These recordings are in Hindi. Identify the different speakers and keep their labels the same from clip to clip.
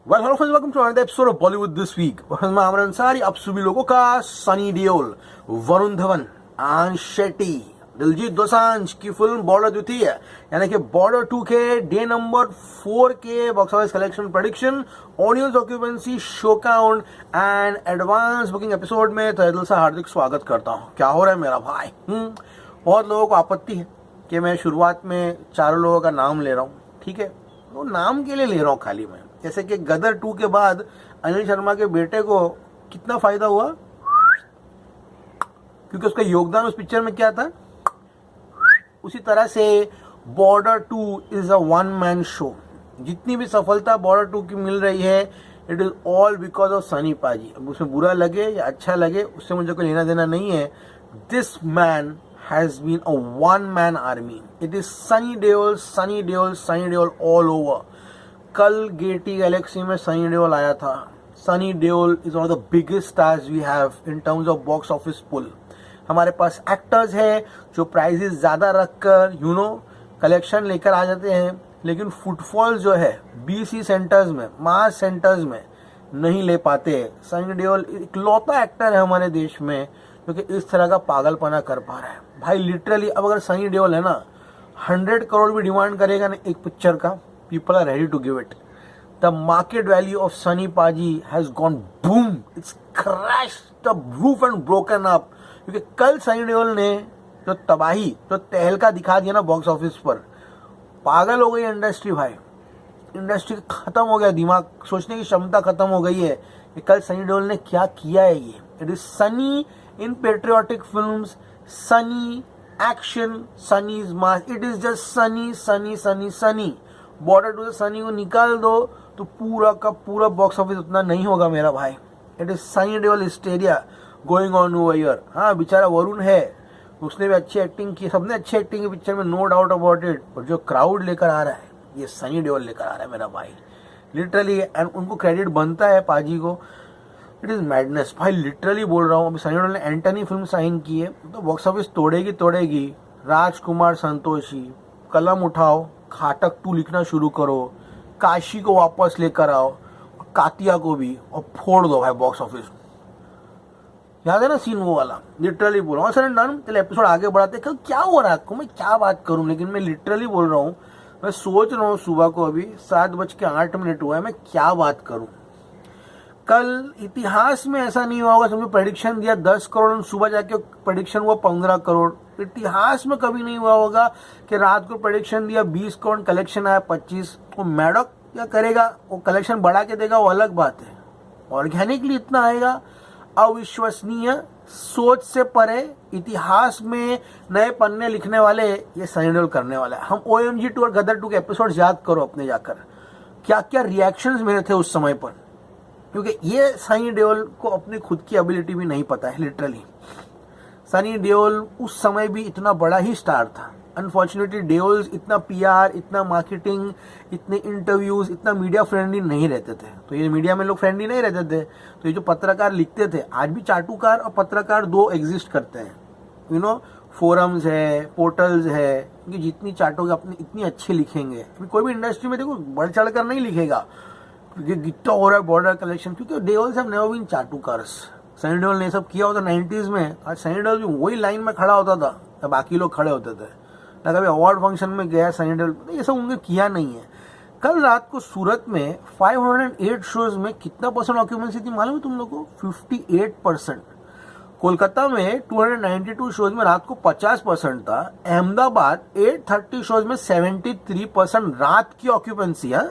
Speaker 1: Well hello friends, welcome to another episode of Bollywood this week. मैं आमर अंसारी, आप सभी लोगों का सनी देओल, वरुण धवन, आन शेट्टी, दिलजीत दोसांझ की फिल्म बॉर्डर द्वितीय यानी कि बॉर्डर 2 के डे नंबर 4 के box office collection prediction, audience occupancy, show count and advance booking episode में तहे दिल से हार्दिक स्वागत करता हूँ। क्या हो रहा है मेरा भाई? बहुत लोगों को आपत्ति है कि मैं शुरुआत में चारों लोगों का नाम ले रहा हूँ। ठीक है, तो नाम के लिए ले रहा हूँ खाली मैं। जैसे कि गदर 2 के बाद अनिल शर्मा के बेटे को कितना फायदा हुआ, क्योंकि उसका योगदान उस पिक्चर में क्या था। उसी तरह से border 2 is a one man show. जितनी भी सफलता बॉर्डर 2 की मिल रही है, it is all because of Sunny पाजी। अब उसमें बुरा लगे या अच्छा लगे, उससे मुझे कोई लेना देना नहीं है। This man has been a one-man army. It is Sunny Deol, Sunny Deol, Sunny Deol all over. कल गेटी गैलेक्सी में सनी देओल आया था। Sunny Deol is one of the biggest stars we have in terms of box office pull. हमारे पास एक्टर्स हैं जो प्राइजेस ज्यादा रखकर कलेक्शन लेकर आ जाते हैं, लेकिन फुटफॉल जो है बीसी सेंटर्स में, मास सेंटर्स में नहीं ले पाते। सनी देओल इकलौता एक्टर है हमारे देश में क्योंकि इस तरह का पागलपना कर पा रहा है। भाई लिटरली अब अगर सनी देओल है ना 100 करोड़ भी डिमांड करेगा ना एक पिक्चर का, people are ready to give it. The market value of Sunny Paji has gone boom. It's crashed the roof and broken up. क्योंकि कल सनी देओल ने जो तबाही, जो तहलका दिखा दिया ना बॉक्स ऑफिस पर, पागल हो गई इंडस्ट्री भाई। इंडस्ट्री खत्म हो गया, दिमाग सोचने की क्षमता खत्म हो गई है कि कल सनी देओल ने क्या किया है। ये it is Sunny in patriotic films, Sunny action, Sunny is mass. It is just Sunny Sunny Sunny Sunny. Border 2 से सनी को निकाल दो तो पूरा का पूरा बॉक्स ऑफिस उतना नहीं होगा मेरा भाई। It is Sunny Deol hysteria going on over here. हाँ, बेचारा वरुण है, उसने भी अच्छी एक्टिंग की, सबने अच्छी एक्टिंग की पिक्चर में, नो डाउट अबाउट इट। पर जो क्राउड लेकर आ रहा है ये सनी देओल लेकर आ रहा है मेरा भाई, लिटरली। एंड उनको क्रेडिट बनता है पाजी को। इट इज मैडनेस भाई, लिटरली बोल रहा हूँ। अभी सनी देओल ने एंटनी फिल्म साइन की है तो बॉक्स ऑफिस तोड़ेगी। राजकुमार संतोषी, कलम उठाओ, खाटक 2 लिखना शुरू करो, काशी को वापस लेकर आओ, कातिया को भी, और फोड़ दो भाई बॉक्स ऑफिस। याद है ना सीन वो वाला? लिटरली बोल रहा हूँ। सर डन, चलो एपिसोड आगे बढ़ाते हैं। क्या हो रहा है आपको, मैं क्या बात करूं, लेकिन मैं लिटरली बोल रहा हूँ। मैं सोच रहा हूँ सुबह को, अभी 7:08 हुआ है, मैं क्या बात करूं। कल इतिहास में ऐसा नहीं हुआ होगा, समझो प्रेडिक्शन दिया 10 करोड़, सुबह जाके प्रेडिक्शन हुआ 15 करोड़। इतिहास में कभी नहीं हुआ होगा कि रात को प्रेडिक्शन दिया 20 करोड़, कलेक्शन आया 25। वो मैडॉक क्या करेगा, वो कलेक्शन बढ़ा के देगा, वो अलग बात है। ऑर्गेनिकली इतना आएगा, अविश्वसनीय, सोच से परे, इतिहास में नए पन्ने लिखने वाले ये सनी देओल करने वाला है। हम OMG 2 और गदर 2 के एपिसोड याद करो अपने जाकर, क्या क्या रिएक्शंस मेरे थे उस समय पर, क्योंकि ये सनी देओल को अपनी खुद की एबिलिटी भी नहीं पता है। लिटरली सनी देओल उस समय भी इतना बड़ा ही स्टार था। अनफॉर्चुनेटली देओल इतना PR, इतना मार्केटिंग, इतने इंटरव्यूज, इतना मीडिया फ्रेंडली नहीं रहते थे। तो ये मीडिया में लोग फ्रेंडली नहीं रहते थे, तो ये जो पत्रकार लिखते थे, आज भी चाटुकार और पत्रकार 2 एग्जिस्ट करते हैं। फोरम्स है, पोर्टल्स है, कि जितनी चाटोगे अपनी इतनी अच्छे लिखेंगे। कोई भी इंडस्ट्री में देखो बढ़ चढ़ कर नहीं लिखेगा गिट्टा हो रहा है बॉर्डर कलेक्शन, क्योंकि देओल हैव नेवर बीन चाटुकार्स। सनी देओल ने सब किया होता 90s में। आज सनी देओल भी वही लाइन में खड़ा होता था तो बाकी लोग खड़े होते थे ना। कभी अवार्ड फंक्शन में गया सनी देओल, ये सब उनके किया नहीं है। कल रात को सूरत में 508 शोज में कितना % ऑक्यूपेंसी थी मालूम है तुम लोग को? 58%। कोलकाता में 292 शोज में रात को 50% था। अहमदाबाद 830 शोज में 73% रात की ऑक्यूपेंसी है।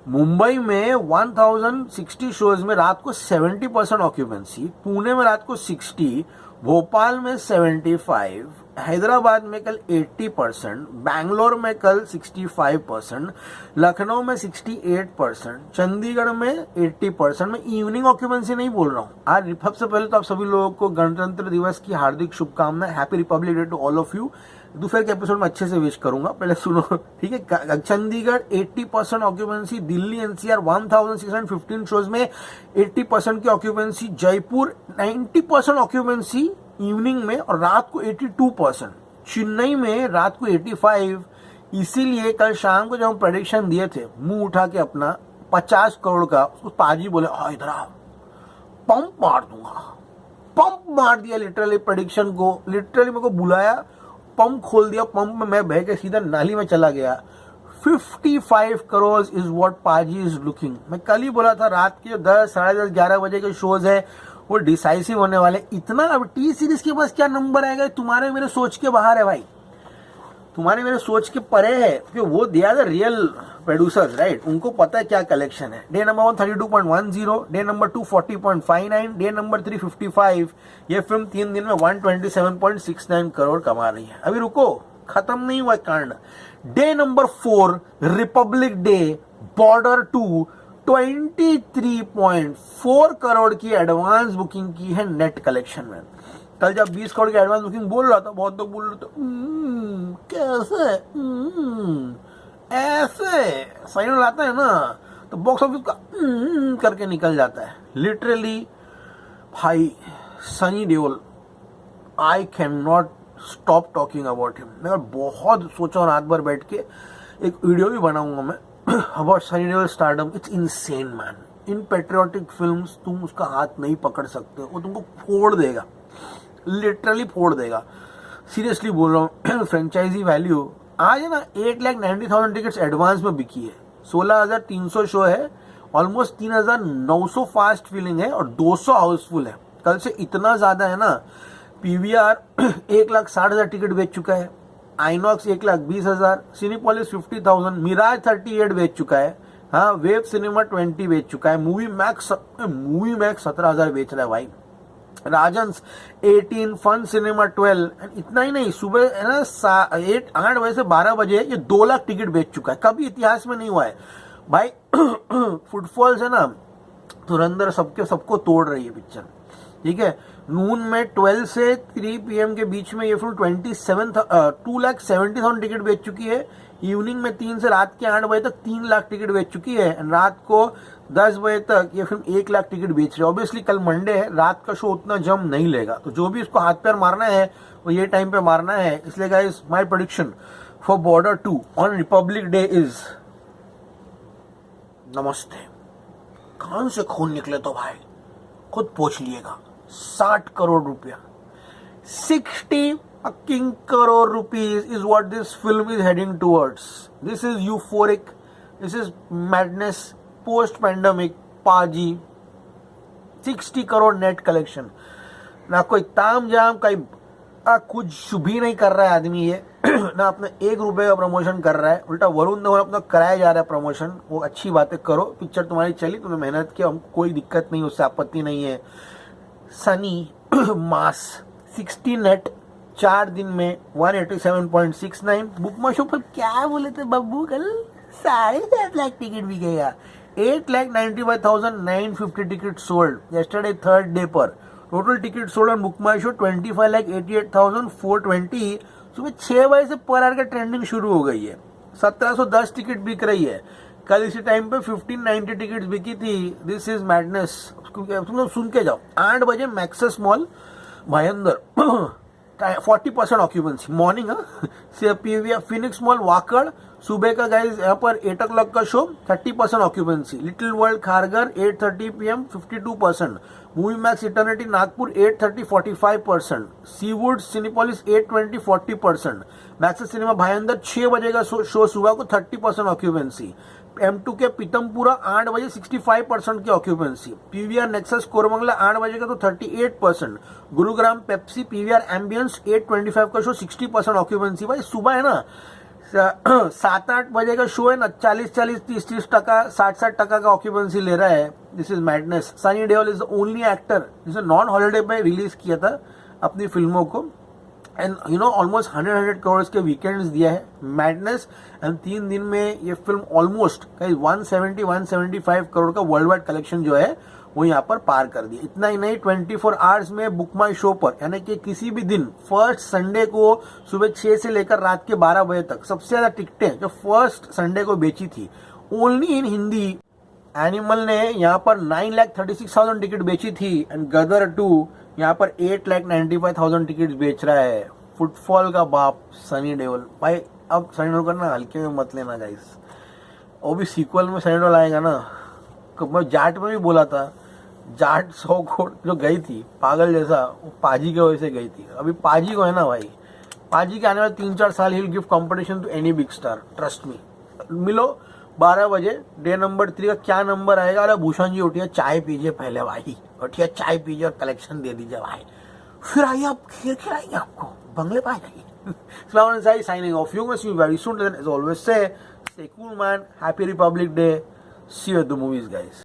Speaker 1: मुंबई में 1060 शोज में रात को 70% ऑक्यूपेंसी, पुणे में रात को 60, भोपाल में 75, हैदराबाद में कल 80%, बैंगलोर में कल 65%, लखनऊ में 68%, चंडीगढ़ में 80%। मैं इवनिंग ऑक्यूपेंसी नहीं बोल रहा हूँ। आज सबसे पहले तो आप सभी लोगों को गणतंत्र दिवस की हार्दिक शुभकामनाएं। Happy republic day to all of you. दोपहर के एपिसोड में अच्छे से विश करूंगा, पहले सुनो, ठीक है। Chandigarh 80% occupancy, Delhi NCR 1615 shows में 80% की ऑक्यूपेंसी, जयपुर 90% ऑक्यूपेंसी इवनिंग में और रात को 82%, चेन्नई में रात को 85। इसीलिए कल शाम को जब हम प्रेडिक्शन दिए थे, मुंह उठा के अपना 50 करोड़ का, उसको पाजी बोले हाँ इधर आ, पंप मार दूंगा, पंप मार दिया लिटरली प्रेडिक्शन को, लिटरली मेरे को बुलाया, पंप खोल दिया, पंप में मैं बह के सीधा नाली में चला गया। 55 करोड़ इज व्हाट पाजी इज लुकिंग। मैं कल ही बोला था रात के 10, साढ़े 10, 11 बजे के शोज है वो डिसाइसिव होने वाले। इतना अब टी सीरीज के पास क्या नंबर आएगा तुम्हारे मेरे सोच के बाहर है भाई, तुम्हारे मेरे सोच के परे है, क्योंकि वो they are the real producers right, उनको पता है क्या कलेक्शन है। Day number 1 32.10, day number 2 40.59, day number 3 55। ये फिल्म 3 दिन में 127.69 करोड़ कमा रही है। अभी रुको, खत्म नहीं हुआ कांड। Day number 4 Republic day border 2 23.4 crore की एडवांस बुकिंग की है नेट कलेक्शन में। कल जब 20 करोड़ की एडवांस बुकिंग बोल रहा था, बहुत लोग बोल रहे थे कैसे ऐसे साइनल आता है ना तो बॉक्स ऑफिस का करके निकल जाता है लिटरली। भाई Sunny Deol, I can not stop talking about him. मैं बहुत सोचा रात भर बैठ के, एक वीडियो भी बनाऊंगा मैं about Sunny Deol stardom. It's insane man. In patriotic films तुम उसका हाथ नहीं पकड़ सकते, वो तुमको फोड़ देगा, लिटरली फोड़ देगा। सीरियसली बोल रहा हूँ। फ्रेंचाइजी वैल्यू आज है ना 8,90,000 टिकट्स एडवांस में बिकी है। 16,300 शो है, ऑलमोस्ट 3,900 फास्ट फीलिंग है और 200 हाउसफुल है। कल से इतना ज्यादा है ना। पीवीआर 1,60,000 टिकट बेच चुका है, आइनॉक्स 1,20,000, सिनेपोलिस 50,000, मिराज 38 बेच चुका है, हाँ वेब सिनेमा 20 बेच चुका है, मूवी मैक्स 17,000 बेच रहा है भाई, राजंस 18, फन सिनेमा 12। इतना ही नहीं, सुबह है ना 8 बजे से 12 बजे ये 2 लाख टिकट बेच चुका है। कभी इतिहास में नहीं हुआ है भाई। फुटफॉल्स है ना धुरंधर सबको तोड़ रही है पिक्चर, ठीक है। नून में 12 से 3 PM के बीच में ये फिल्म 2,70,000 टिकट बेच चुकी है। इवनिंग में 3 से रात के 8 बजे तक 3 लाख टिकट बेच चुकी है। एंड रात को 10 बजे तक ये फिल्म 1 लाख टिकट बेच रही है। ऑब्वियसली कल मंडे है, रात का शो उतना जम नहीं लेगा, तो जो भी इसको हाथ पैर मारना है वो ये टाइम पे मारना है। इसलिए guys my prediction for border 2 on Republic day is नमस्ते। कान से खून निकले तो भाई खुद पूछ लिएगा। 60 करोड़ रुपया, 60 fucking crore rupees is what this film is heading towards. This is euphoric. This is madness. Post-pandemic, पाजी 60 करोड़ नेट कलेक्शन। ना कोई ताम जाम कुछ भी नहीं कर रहा है आदमी ये। ना अपने 1 रुपए का प्रमोशन कर रहा है, उल्टा वरुण धवन अपना कराया जा रहा है प्रमोशन। वो अच्छी बातें करो, पिक्चर तुम्हारी चली, तुमने मेहनत की, हमको कोई दिक्कत नहीं, उससे आपत्ति नहीं है। सनी मास 60 नेट 4 दिन में 187.69। बुक माई शो पर क्या बोले थे बब्बू, कल 7.5 लाख टिकट भी गया। 8,95,950 ticket sold yesterday 3rd day पर। Total ticket sold on book my show 25,88,420। सुबह 6 बजे से पर आवर का ट्रेंडिंग शुरू हो गई है। 1,710 टिकट बिक रही है। कल इसी टाइम पे 1,590 टिकट बिकी थी। This is madness. तुम लोग सुन के जाओ। 8 बजे maxes mall Bhayandar 40% occupancy morning. PVR Phoenix mall Wakad सुबह का गाइज यहाँ पर 8 o'clock का show 30% occupancy. Little world Kharghar 8:30 PM 52%। Movie max eternity Nagpur 8:30 45%। Seawood Cinepolis 8:20 40%। Maxes cinema Bhayandar 6 बजे का शो सुबह को 30% ऑक्यूपेंसी। M2 के पीतमपुरा 8 बजे 65% की ऑक्यूपेंसी। पीवीआर नेक्सस कोरमंगला 8 बजे का तो 38%। गुरुग्राम पेप्सी पीवीआर एम्बियंस 8:25 का शो 60% ऑक्यूपेंसी। भाई सुबह है ना 7-8 बजे का शो है ना 40-40 30-30% 60-60% का ऑक्यूपेंसी ले रहा है। This is madness. Sunny Deol is the only actor जिसने नॉन हॉलीडे पे रिलीज किया था अपनी फिल्मों को and you know almost 100 crore के वीकेंड्स दिया है। मैडनेस। एंड 3 दिन में ये फिल्म ऑलमोस्ट 170-175 करोड़ का वर्ल्ड वाइड कलेक्शन जो है वो यहाँ पर पार कर दिया। इतना ही नहीं 24 आवर्स में बुक माई शो पर यानी कि किसी भी दिन फर्स्ट संडे को सुबह 6 से लेकर रात के 12 बजे तक सबसे ज्यादा टिकटें जो फर्स्ट संडे को बेची थी ओनली इन हिंदी। एनिमल ने यहाँ पर 9,36,000 टिकट बेची थी एंड गदर 2 यहाँ पर 8,95,000 टिकट बेच रहा है। फुटफॉल का बाप सनी देओल। भाई अब सनी देओल करना हल्के में मत लेना गाइस। वो भी सीक्वल में सनी देओल आएगा ना। मैं जाट में भी बोला था, जाट 100 करोड़ जो गई थी पागल जैसा, वो पाजी की वजह से गई थी। अभी पाजी को है ना भाई, पाजी के आने वाले 3-4 साल ही will give competition to any big star, trust me. मिलो 12 बजे, डे नंबर 3 का क्या नंबर आएगा, अरे भूषण जी उठिए चाय पीजिए पहले भाई, उठिए चाय पीजिए और कलेक्शन दे दीजिए भाई, फिर आइए आप खेल खिलाएंगे आपको, बंगले पे आ जाइए। Slavan Sai signing off. You must see you very soon. As always say, stay cool man, happy Republic Day. See you at the movies guys.